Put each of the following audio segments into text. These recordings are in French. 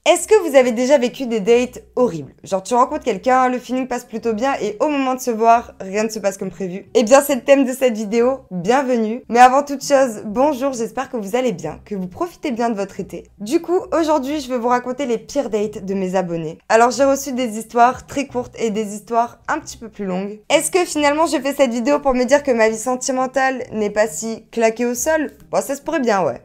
Est-ce que vous avez déjà vécu des dates horribles? Genre tu rencontres quelqu'un, le feeling passe plutôt bien et au moment de se voir, rien ne se passe comme prévu. Eh bien c'est le thème de cette vidéo, bienvenue. Mais avant toute chose, bonjour, j'espère que vous allez bien, que vous profitez bien de votre été. Du coup, aujourd'hui je vais vous raconter les pires dates de mes abonnés. Alors j'ai reçu des histoires très courtes et des histoires un petit peu plus longues. Est-ce que finalement je fais cette vidéo pour me dire que ma vie sentimentale n'est pas si claquée au sol? Bon ça se pourrait bien ouais.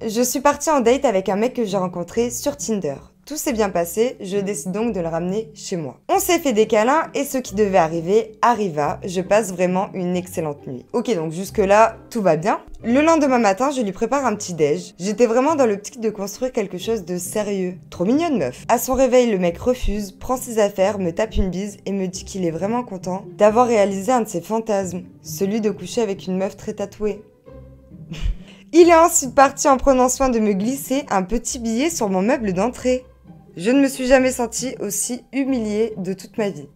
Je suis partie en date avec un mec que j'ai rencontré sur Tinder. Tout s'est bien passé, je décide donc de le ramener chez moi. On s'est fait des câlins et ce qui devait arriver arriva. Je passe vraiment une excellente nuit. Ok, donc jusque-là, tout va bien. Le lendemain matin, je lui prépare un petit déj. J'étais vraiment dans l'optique de construire quelque chose de sérieux. Trop mignonne meuf. À son réveil, le mec refuse, prend ses affaires, me tape une bise et me dit qu'il est vraiment content d'avoir réalisé un de ses fantasmes. Celui de coucher avec une meuf très tatouée. Il est ensuite parti en prenant soin de me glisser un petit billet sur mon meuble d'entrée. Je ne me suis jamais sentie aussi humiliée de toute ma vie.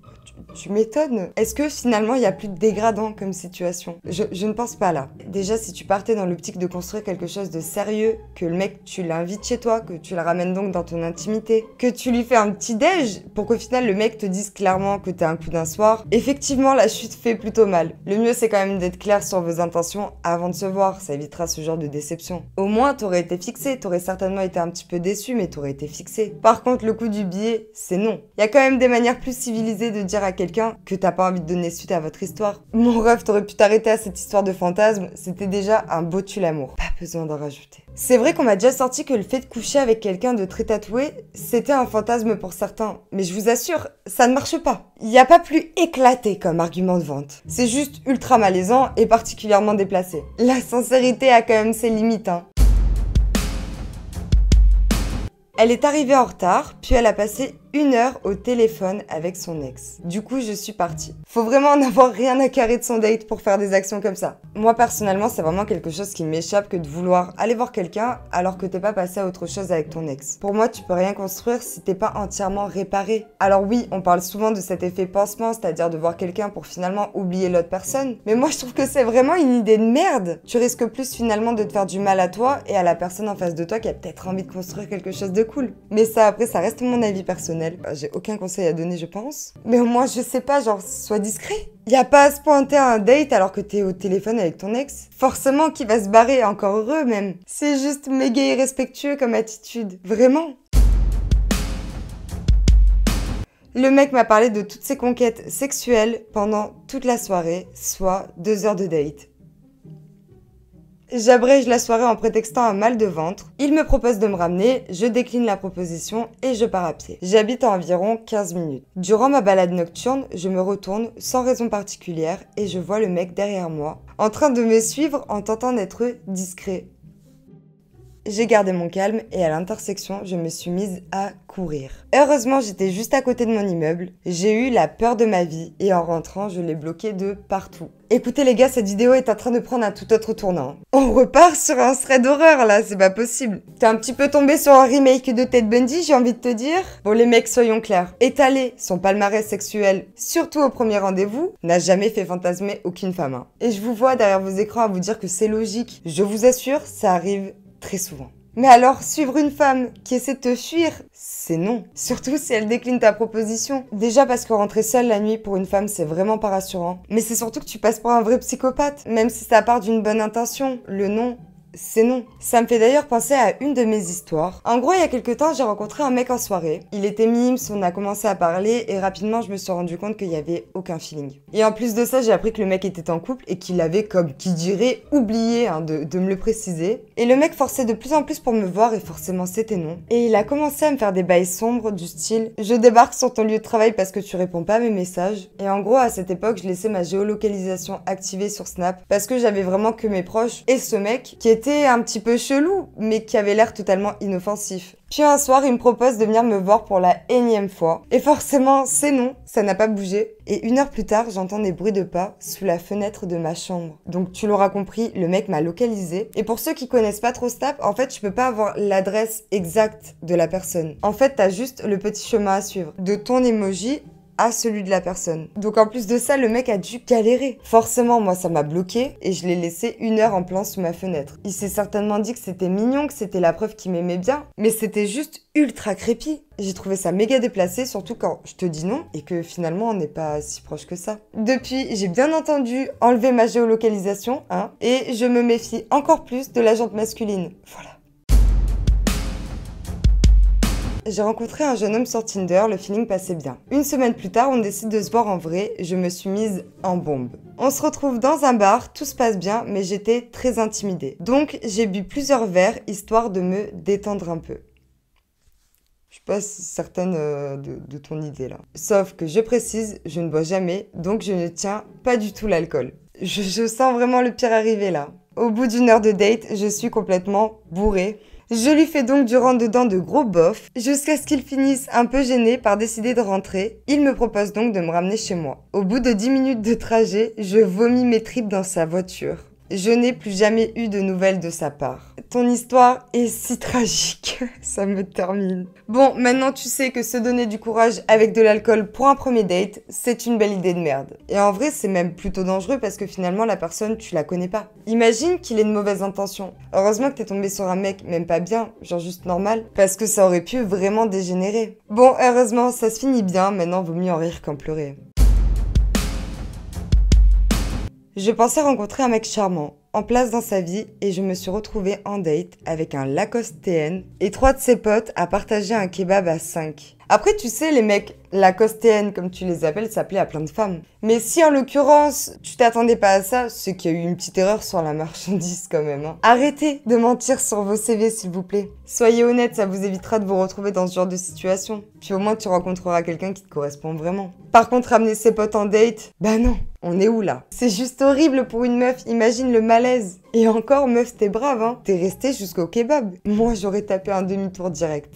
Tu m'étonnes. Est-ce que finalement il y a plus de dégradant comme situation? Je ne pense pas là. Déjà si tu partais dans l'optique de construire quelque chose de sérieux, que le mec tu l'invites chez toi, que tu le ramènes donc dans ton intimité, que tu lui fais un petit déj pour qu'au final le mec te dise clairement que t'as un coup d'un soir, effectivement la chute fait plutôt mal. Le mieux c'est quand même d'être clair sur vos intentions avant de se voir, ça évitera ce genre de déception. Au moins t'aurais été fixé, t'aurais certainement été un petit peu déçu mais t'aurais été fixé. Par contre le coup du billet, c'est non. Il y a quand même des manières plus civilisées de dire à quelqu'un que t'as pas envie de donner suite à votre histoire. Mon ref, t'aurais pu t'arrêter à cette histoire de fantasme, c'était déjà un beau tue l'amour. Pas besoin d'en rajouter. C'est vrai qu'on m'a déjà sorti que le fait de coucher avec quelqu'un de très tatoué, c'était un fantasme pour certains. Mais je vous assure, ça ne marche pas. Il n'y a pas plus éclaté comme argument de vente. C'est juste ultra malaisant et particulièrement déplacé. La sincérité a quand même ses limites, hein. Elle est arrivée en retard, puis elle a passé 1 heure au téléphone avec son ex. Du coup, je suis partie. Faut vraiment n'avoir rien à carrer de son date pour faire des actions comme ça. Moi, personnellement, c'est vraiment quelque chose qui m'échappe que de vouloir aller voir quelqu'un alors que t'es pas passé à autre chose avec ton ex. Pour moi, tu peux rien construire si t'es pas entièrement réparé. Alors oui, on parle souvent de cet effet pansement, c'est-à-dire de voir quelqu'un pour finalement oublier l'autre personne. Mais moi, je trouve que c'est vraiment une idée de merde. Tu risques plus finalement de te faire du mal à toi et à la personne en face de toi qui a peut-être envie de construire quelque chose de cool. Mais ça, après, ça reste mon avis personnel. J'ai aucun conseil à donner, je pense. Mais au moins, je sais pas, genre, sois discret. Y a pas à se pointer à un date alors que t'es au téléphone avec ton ex. Forcément, qui va se barrer, encore heureux même. C'est juste méga irrespectueux comme attitude. Vraiment. Le mec m'a parlé de toutes ses conquêtes sexuelles pendant toute la soirée, soit 2 heures de date. J'abrège la soirée en prétextant un mal de ventre. Il me propose de me ramener, je décline la proposition et je pars à pied. J'habite à environ 15 minutes. Durant ma balade nocturne, je me retourne sans raison particulière et je vois le mec derrière moi, en train de me suivre en tentant d'être discret. J'ai gardé mon calme et à l'intersection, je me suis mise à courir. Heureusement, j'étais juste à côté de mon immeuble. J'ai eu la peur de ma vie et en rentrant, je l'ai bloqué de partout. Écoutez les gars, cette vidéo est en train de prendre un tout autre tournant. On repart sur un thread d'horreur là, c'est pas possible. T'es un petit peu tombé sur un remake de Ted Bundy, j'ai envie de te dire. Bon les mecs, soyons clairs. Étaler son palmarès sexuel, surtout au premier rendez-vous, n'a jamais fait fantasmer aucune femme. Hein. Et je vous vois derrière vos écrans à vous dire que c'est logique. Je vous assure, ça arrive très souvent. Mais alors, suivre une femme qui essaie de te fuir, c'est non. Surtout si elle décline ta proposition. Déjà parce que rentrer seule la nuit pour une femme, c'est vraiment pas rassurant. Mais c'est surtout que tu passes pour un vrai psychopathe. Même si ça part d'une bonne intention, le non, c'est non. Ça me fait d'ailleurs penser à une de mes histoires. En gros, il y a quelques temps, j'ai rencontré un mec en soirée. Il était mimes, on a commencé à parler et rapidement, je me suis rendu compte qu'il y avait aucun feeling. Et en plus de ça, j'ai appris que le mec était en couple et qu'il avait, comme qui dirait, oublié de me le préciser. Et le mec forçait de plus en plus pour me voir et forcément, c'était non. Et il a commencé à me faire des bails sombres du style « Je débarque sur ton lieu de travail parce que tu réponds pas à mes messages. » Et en gros, à cette époque, je laissais ma géolocalisation activée sur Snap parce que j'avais vraiment que mes proches et ce mec qui était un petit peu chelou, mais qui avait l'air totalement inoffensif. Puis un soir, il me propose de venir me voir pour la énième fois. Et forcément, c'est non, ça n'a pas bougé. Et 1 heure plus tard, j'entends des bruits de pas sous la fenêtre de ma chambre. Donc tu l'auras compris, le mec m'a localisé. Et pour ceux qui connaissent pas trop Snap, en fait, je peux pas avoir l'adresse exacte de la personne. En fait, t'as juste le petit chemin à suivre. De ton emoji à celui de la personne. Donc en plus de ça, le mec a dû galérer. Forcément, moi, ça m'a bloqué et je l'ai laissé 1 heure en plan sous ma fenêtre. Il s'est certainement dit que c'était mignon, que c'était la preuve qu'il m'aimait bien, mais c'était juste ultra créepy. J'ai trouvé ça méga déplacé, surtout quand je te dis non et que finalement on n'est pas si proche que ça. Depuis, j'ai bien entendu enlever ma géolocalisation, hein, et je me méfie encore plus de la jante masculine. Voilà. J'ai rencontré un jeune homme sur Tinder, le feeling passait bien. 1 semaine plus tard, on décide de se voir en vrai, je me suis mise en bombe. On se retrouve dans un bar, tout se passe bien, mais j'étais très intimidée. Donc j'ai bu plusieurs verres, histoire de me détendre un peu. Je suis pas certaine de ton idée là. Sauf que je précise, je ne bois jamais, donc je ne tiens pas du tout l'alcool. Je sens vraiment le pire arriver là. Au bout d'1 heure de date, je suis complètement bourrée. Je lui fais donc du rentre-dedans de gros bofs, jusqu'à ce qu'il finisse un peu gêné par décider de rentrer. Il me propose donc de me ramener chez moi. Au bout de 10 minutes de trajet, je vomis mes tripes dans sa voiture. Je n'ai plus jamais eu de nouvelles de sa part. Ton histoire est si tragique, ça me termine. Bon, maintenant tu sais que se donner du courage avec de l'alcool pour un premier date, c'est une belle idée de merde. Et en vrai, c'est même plutôt dangereux parce que finalement, la personne, tu la connais pas. Imagine qu'il ait de mauvaises intentions. Heureusement que t'es tombé sur un mec même pas bien, genre juste normal, parce que ça aurait pu vraiment dégénérer. Bon, heureusement, ça se finit bien, maintenant vaut mieux en rire qu'en pleurer. Je pensais rencontrer un mec charmant, en place dans sa vie, et je me suis retrouvée en date avec un Lacoste TN et 3 de ses potes à partager un kebab à 5. Après, tu sais, les mecs Lacoste TN, comme tu les appelles, ça plaît à plein de femmes. Mais si en l'occurrence, tu t'attendais pas à ça, c'est qu'il y a eu une petite erreur sur la marchandise quand même. Hein. Arrêtez de mentir sur vos CV, s'il vous plaît. Soyez honnête, ça vous évitera de vous retrouver dans ce genre de situation. Puis au moins, tu rencontreras quelqu'un qui te correspond vraiment. Par contre, ramener ses potes en date, bah non, on est où là? C'est juste horrible pour une meuf, imagine le malaise. Et encore, meuf, t'es brave, hein. T'es restée jusqu'au kebab. Moi, j'aurais tapé un demi-tour direct.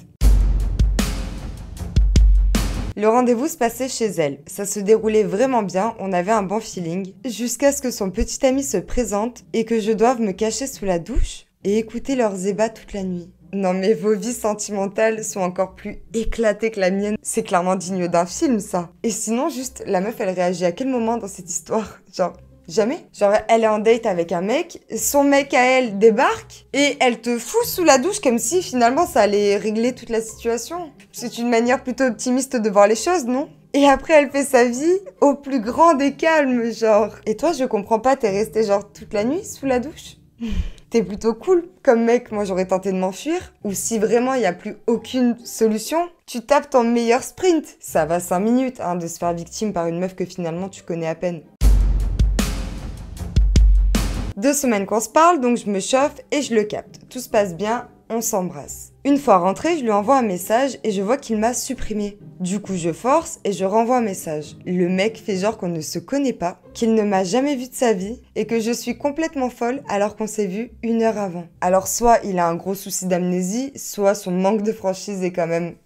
Le rendez-vous se passait chez elle. Ça se déroulait vraiment bien, on avait un bon feeling. Jusqu'à ce que son petit ami se présente et que je doive me cacher sous la douche et écouter leurs ébats toute la nuit. Non mais vos vies sentimentales sont encore plus éclatées que la mienne. C'est clairement digne d'un film, ça. Et sinon, juste, la meuf, elle réagit à quel moment dans cette histoire? Genre... Jamais. Genre, elle est en date avec un mec, son mec à elle débarque, et elle te fout sous la douche comme si finalement ça allait régler toute la situation. C'est une manière plutôt optimiste de voir les choses, non? Et après, elle fait sa vie au plus grand des calmes, genre. Et toi, je comprends pas, t'es resté genre toute la nuit sous la douche? T'es plutôt cool comme mec, moi j'aurais tenté de m'enfuir. Ou si vraiment il y a plus aucune solution, tu tapes ton meilleur sprint. Ça va 5 minutes, hein, de se faire victime par une meuf que finalement tu connais à peine. 2 semaines qu'on se parle, donc je me chauffe et je le capte. Tout se passe bien, on s'embrasse. Une fois rentré, je lui envoie un message et je vois qu'il m'a supprimé. Du coup, je force et je renvoie un message. Le mec fait genre qu'on ne se connaît pas, qu'il ne m'a jamais vu de sa vie et que je suis complètement folle alors qu'on s'est vu 1 heure avant. Alors soit il a un gros souci d'amnésie, soit son manque de franchise est quand même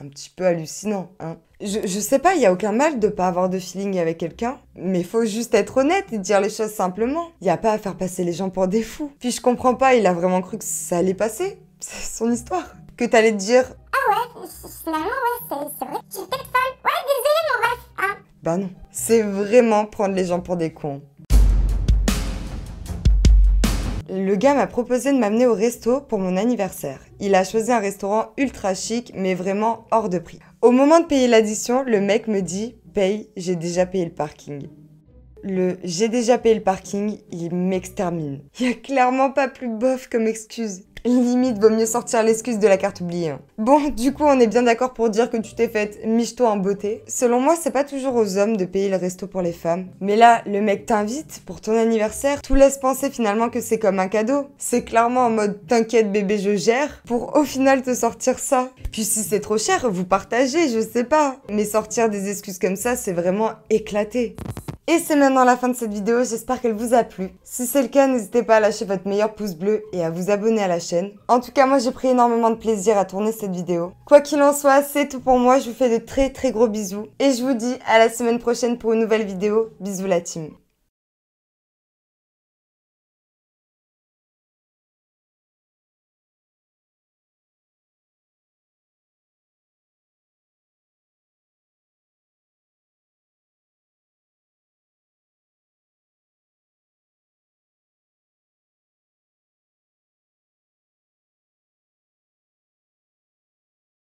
un petit peu hallucinant, hein. Je sais pas, il y a aucun mal de pas avoir de feeling avec quelqu'un, mais faut juste être honnête et dire les choses simplement. Y a pas à faire passer les gens pour des fous. Puis je comprends pas, il a vraiment cru que ça allait passer. C'est son histoire. Que t'allais te dire « Ah ouais, finalement ouais, c'est vrai, je suis peut-être folle. Ouais, désolé mon ref, hein. » Bah non, c'est vraiment prendre les gens pour des cons. Le gars m'a proposé de m'amener au resto pour mon anniversaire. Il a choisi un restaurant ultra chic, mais vraiment hors de prix. Au moment de payer l'addition, le mec me dit « Paye, j'ai déjà payé le parking ». Le « j'ai déjà payé le parking », il m'extermine. Il y a clairement pas plus bof comme excuse. Limite, vaut mieux sortir l'excuse de la carte oubliée. Bon, du coup, on est bien d'accord pour dire que tu t'es faite michto en beauté. Selon moi, c'est pas toujours aux hommes de payer le resto pour les femmes. Mais là, le mec t'invite pour ton anniversaire, tout laisse penser finalement que c'est comme un cadeau. C'est clairement en mode « t'inquiète bébé, je gère » pour au final te sortir ça. Puis si c'est trop cher, vous partagez, je sais pas. Mais sortir des excuses comme ça, c'est vraiment éclaté. Et c'est maintenant la fin de cette vidéo, j'espère qu'elle vous a plu. Si c'est le cas, n'hésitez pas à lâcher votre meilleur pouce bleu et à vous abonner à la chaîne. En tout cas, moi j'ai pris énormément de plaisir à tourner cette vidéo. Quoi qu'il en soit, c'est tout pour moi, je vous fais de très gros bisous. Et je vous dis à la semaine prochaine pour une nouvelle vidéo. Bisous la team.